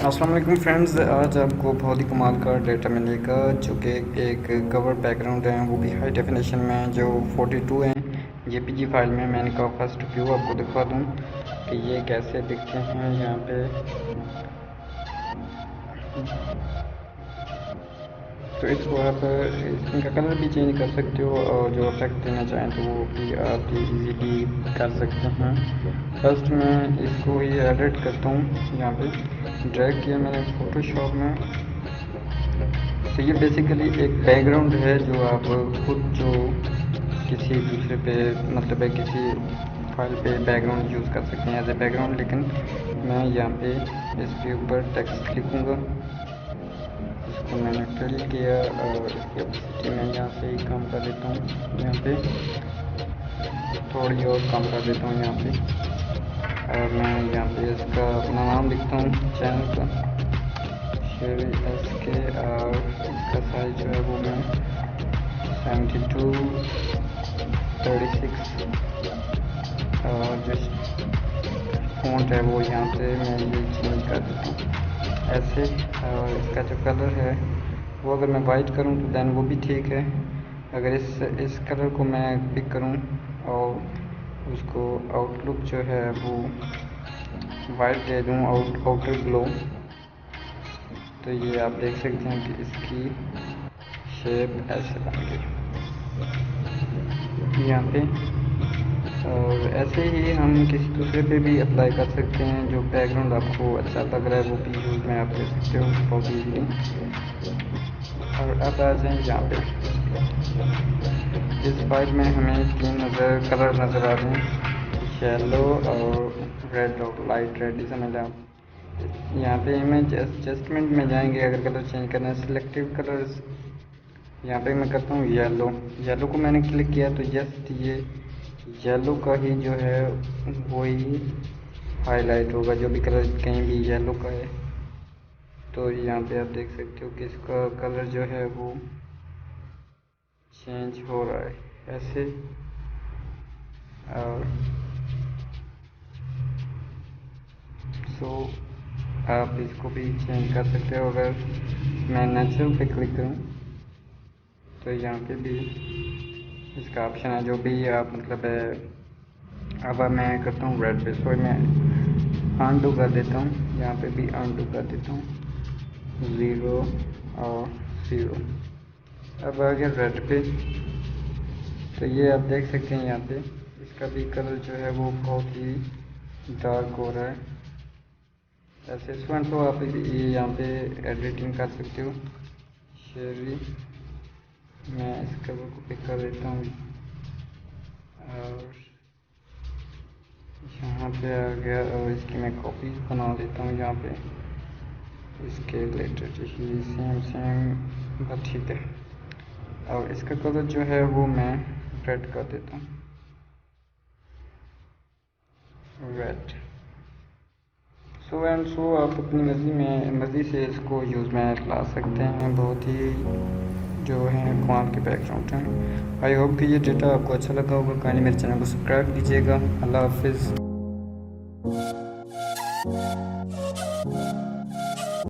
अस्सलाम वालेकुम फ्रेंड्स, आज आपको बहुत ही कमाल का डेटा मिलेगा जो कि एक कवर बैकग्राउंड है, वो भी हाई डेफिनेशन में जो 42 हैं जेपीजी फाइल में। मैंने कहा फर्स्ट व्यू आपको दिखा दूं कि ये कैसे दिखते हैं यहाँ पे। तो इसको आप इनका कलर भी चेंज कर सकते हो और जो इफेक्ट देना चाहें तो वो भी आप इजीली कर सकते हैं। फर्स्ट मैं इसको ही एडिट करता हूँ, यहाँ पे ड्रैग किया मैंने फोटोशॉप में। तो ये बेसिकली एक बैकग्राउंड है जो आप खुद जो किसी दूसरे पे मतलब है किसी फाइल पे बैकग्राउंड यूज़ कर सकते हैं एज ए बैकग्राउंड। लेकिन मैं यहाँ पे इसके ऊपर टेक्स्ट लिखूँगा। इसको मैंने फिल किया और इसकी ऑपेसिटी मैं यहाँ से ही कम कर देता हूँ, यहाँ पे थोड़ी और कम कर देता हूँ यहाँ पे। और मैं यहाँ पे इसका अपना नाम लिखता हूँ चैनल का, शेरी एसके। और इसका साइज जो है वो मैं 72/36 और जो फ़ॉन्ट है वो यहाँ पे मैं ये चेंज कर देता हूँ ऐसे। और इसका जो कलर है वो अगर मैं वाइट करूँ तो दैन वो भी ठीक है। अगर इस कलर को मैं पिक करूँ और उसको आउटलुक जो है वो वाइट दे दूँ, आउटर ग्लो, तो ये आप देख सकते हैं कि इसकी शेप ऐसे बन गई यहाँ पे। और ऐसे ही हम किसी दूसरे पे भी अप्लाई कर सकते हैं। जो बैकग्राउंड आपको अच्छा लग रहा है वो भी यूज़ में आप ले सकते हो बहुत ईजीली। और अब आ जाए यहाँ पे, इस फाइल में हमें तीन कलर नज़र आ रहे हैं, येलो और रेड और लाइट रेड। इसे मैं यहाँ पे इमेज एडजस्टमेंट में जाएंगे। अगर कलर चेंज करना है सिलेक्टिव कलर्स, यहाँ पे मैं करता हूँ येलो। येलो को मैंने क्लिक किया तो जस्ट ये येलो का ही जो है वही हाईलाइट होगा, जो भी कलर कहीं भी येलो का है। तो यहाँ पे आप देख सकते हो कि इसका कलर जो है वो चेंज हो रहा है ऐसे। और आप इसको भी चेंज कर सकते हो। अगर मैं नेचुरल पे क्लिक करूँ तो यहाँ पे भी इसका ऑप्शन है, जो भी आप मतलब है। अब मैं करता हूँ रेड पे, सो मैं अनडू कर देता हूँ, यहाँ पे भी अनडू कर देता हूँ 0 और 0। अब आ गया रेड पे, तो ये आप देख सकते हैं यहाँ पे इसका भी कलर जो है वो बहुत ही डार्क हो रहा है ऐसे। स्टूडेंट को आप ये यहाँ पे एडिटिंग कर सकते हो। शेरी, मैं इस कलर को पिक कर देता हूँ और यहाँ पे आ गया। और इसकी मैं कॉपीज बना देता हूँ यहाँ पे इसके रिलेटेड ही सेम बट ठीक है। और इसका कलर जो है वो मैं रेड कर देता हूँ, रेड। सो एंड सो आप अपनी मर्ज़ी से इसको यूज़ में ला सकते हैं। बहुत ही जो है कमाल के बैकग्राउंड हैं। आई होप कि ये डेटा आपको अच्छा लगा होगा। काइंडली मेरे चैनल को सब्सक्राइब कीजिएगा। अल्लाह हाफिज़।